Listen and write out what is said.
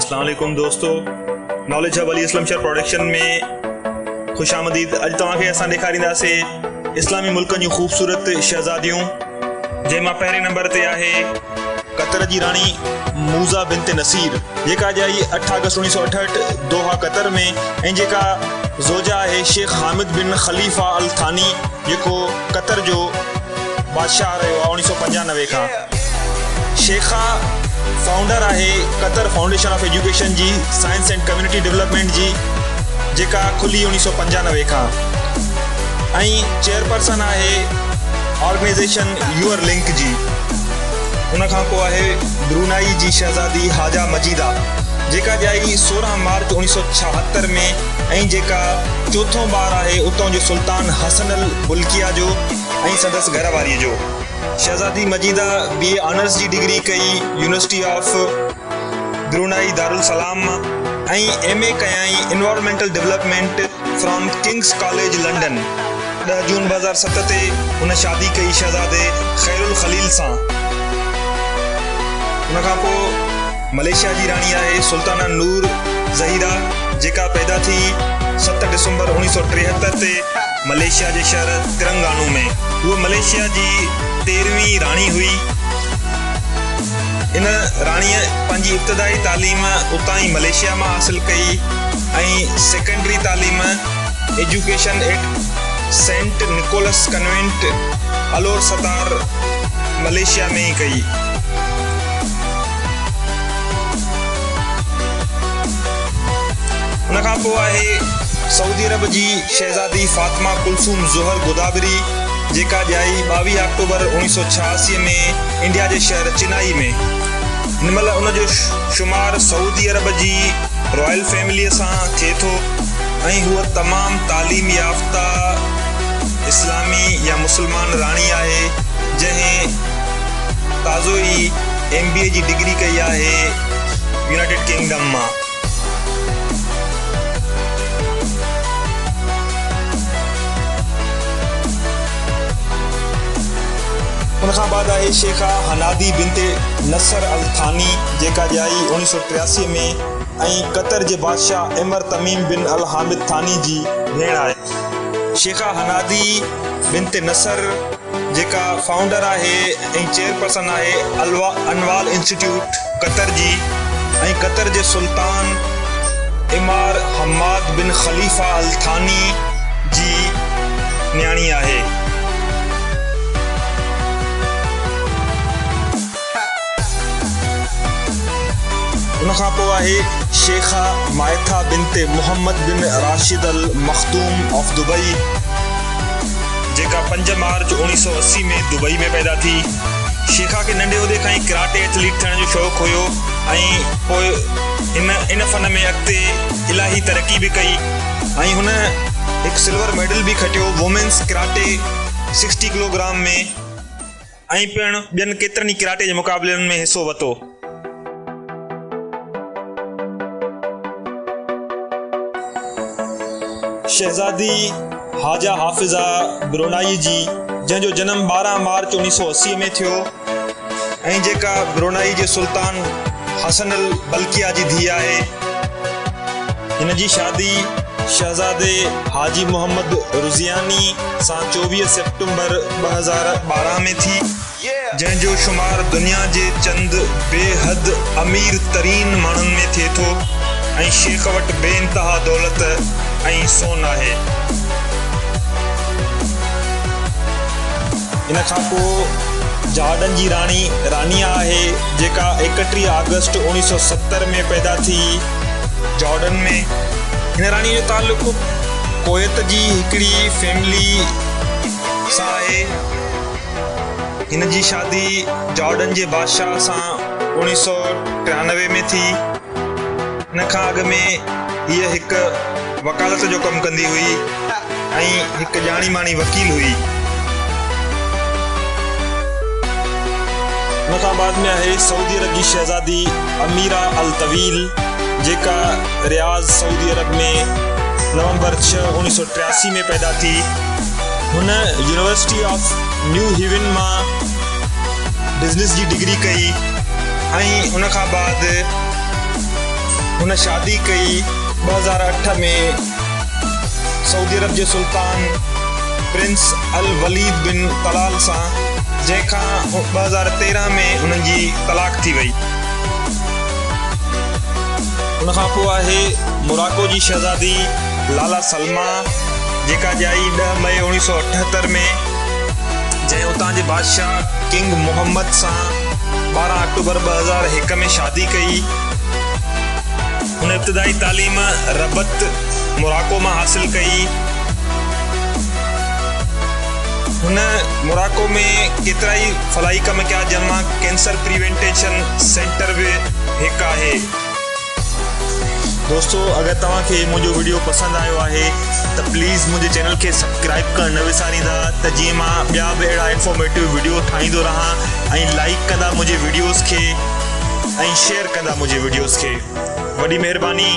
अस्सलाम वालेकुम दोस्तों, नॉलेज हब अली असलम शहर प्रोडक्शन में खुश आमदीद। अॼु तव्हांखे असां ॾेखारींदासीं इस्लामी मुल्कनि जूं ख़ूबसूरत शहज़ादियूं, जंहिंमां पहिरें नंबर ते आहे कतर जी राणी मूज़ा बिन्त नसीर, जेका ॼाई 8 अगस्त 1968 दोहा कतर में, ऐं जेका ज़ोजा आहे शेख हामिद बिन ख़लीफ़ा अल थानी, जेको कतर जो बादशाह रहियो आहे 1995 खां। शेखा फाउंडर आहे कतर फाउंडेशन ऑफ एजुकेशन जी, साइंस एंड कम्युनिटी डेवलपमेंट जी, जेका खुली 1995 खां, ऐं चेयरपर्सन आहे ऑर्गेनाइजेशन यूअर लिंक जी। उनखां पोइ आहे ब्रूनाई जी शहज़ादी हाजा मजीदा, जेका ॼाई 16 मार्च 1976 में, ऐं जेका चोथों ॿार आहे उतां जो सुल्तान हसन अल बुल्किया जो ऐं संदसि घरवारीअ जो। शहज़ादी मजीदा BA ऑनर्स जी डिग्री कई university of Brunei Darussalam मां, ऐं MA कयाई environmental development from King's college London. 10 June 2007 ते हुन शादी कई शहज़ादे खैरुल खलील सां। उनखां पोइ मलेशिया जी राणी आहे सुल्ताना नूर ज़हीरा, जेका पैदा थी 7 दिसंबर 1973 ते मलेशिया जे शहर तिरंगानू में। उहा मलेशिया जी 13वीं राणी हुई। इन राणीअ पंहिंजी इब्तिदाई तालीम उतां ई मलेशिया मां हासिल कई, ऐं सेकेंडरी तालीम education at Saint Nicholas convent Alor Setar Malaysia में ई कई। उनखां पोइ आहे सऊदी अरब जी शहज़ादी फातिमा कुलसूम ज़ोहर गोदावरी, जेका ॼाई 22 अक्टूबर 1986 में इंडिया जे शहर चिनाई में। हिन महिल उनजो शुमार सऊदी अरब जी रॉयल फैमिलीअ सां थिए थो, ऐं हूअ तमामु तालीम याफ़्ता इस्लामी या मुस्लमान राणी आहे, जंहिं ताज़ो ई MBA जी डिग्री कई आहे यूनाइटेड किंगडम मां। उनखां बाद आहे शेखा हनादी बिन्त नसर अल थानी, जेका ॼाई 1983 में, ऐं कतर जे बादशाह इमर तमीम बिन अल हामिद थानी जी भेण आहे। शेखा हनादी बिन्त नसर, जेका फाउंडर आहे ऐं चेयरपर्सन आहे अनवाल इंस्टीट्यूट कतर जी, ऐं कतर जे सुल्तान इमार हमाद बिन ख़लीफ़ा अल थानी जी न्याणी आहे। उनखां पोइ आहे शेखा मायथा बिन्त मोहम्मद बिन राशिद अल मखदूम ऑफ दुबई, जेका 5 मार्च 1980 में दुबई में पैदा थी। शेखा खे नंढे उहदे खां ई कराटे एथलीट थियण जो शौक़ु हुयो, ऐं पोइ इन फ़न में अॻिते इलाही तरक़ी बि कई, ऐं हुन हिकु सिल्वर मेडल बि खटियो वुमेन्स कराटे 60 किलोग्राम में, ऐं पिणु ॿियनि केतिरनि ई कराटे जे मुक़ाबलनि में हिसो वरितो। शहज़ादी हाजा हाफ़िज़ा ब्रूनाई जी, जंहिंजो जनम 12 मार्च 1980 में थियो, ऐं जेका ब्रूनाई जे सुल्तान हसन अल बल्किया जी धीउ आहे। हिन जी शादी शहज़ादे हाजी मोहम्मद रुज़ियानी सां 24 सितंबर 2012 में थी, जंहिंजो शुमार दुनिया जे चंद बेहद अमीर तरीन माण्हुनि में थिए थो, ऐं शेख वटि बेइंतहा दौलत ऐं सोन आहे। इन खां पोइ जॉर्डन जी रानिया आहे, जेका 31 अगस्त 1970 में पैदा थी जॉर्डन में। हिन रानी जो ताल्लुक़ कोयत जी हिकिड़ी फैमिली सां आहे। हिन जी शादी जॉर्डन जे बादशाह सां 1993 में थी। हिन खां अॻु में हीअ हिकु वकालत जो कमु कंदी हुई, ऐं हिकु ॼाणी माणी वकील हुई। उनखां बाद में आहे सऊदी अरब जी शहज़ादी अमीरा अल तवील, जेका रियाज़ सऊदी अरब में नवंबर 6 1983 में पैदा थी। हुन यूनिवर्सिटी ऑफ न्यू हेवन मां बिज़नेस जी डिग्री कई, ऐं उन खां बाद हुन शादी कई 2008 में सऊदी अरब जे सुल्तान प्रिंस अल वलीद बिन तलाल सां, जंहिंखां 2013 में उन्हनि जी तलाक थी वई। उनखां पोइ आहे मोराको जी शहज़ादी लाला सलमा, जेका ॼाई 10 मई 1978 में, जंहिं उतां जे बादशाह किंग मोहम्मद सां 12 अक्टूबर 2001 में शादी कई। हुन इब्तिदाई तालीम रबत मोराको मां हासिल कई। हुन मोराको में केतिरा ई फलाही कम कया, जंहिंमां कैंसर प्रिवेंटेशन सेंटर बि हिकु आहे। दोस्तों, अगर तव्हांखे मुंहिंजो वीडियो पसंदि आयो आहे त प्लीज़ मुंहिंजे चैनल खे सब्सक्राइब करणु न विसारींदा, त जीअं मां ॿिया बि अहिड़ा इंफॉर्मेटिव वीडियो ठाहींदो रहां, ऐं लाइक कंदा मुंहिंजे वीडियोज़ खे, ऐं शेयर कंदा मुंहिंजे वीडियोज़ खे। वॾी महिरबानी।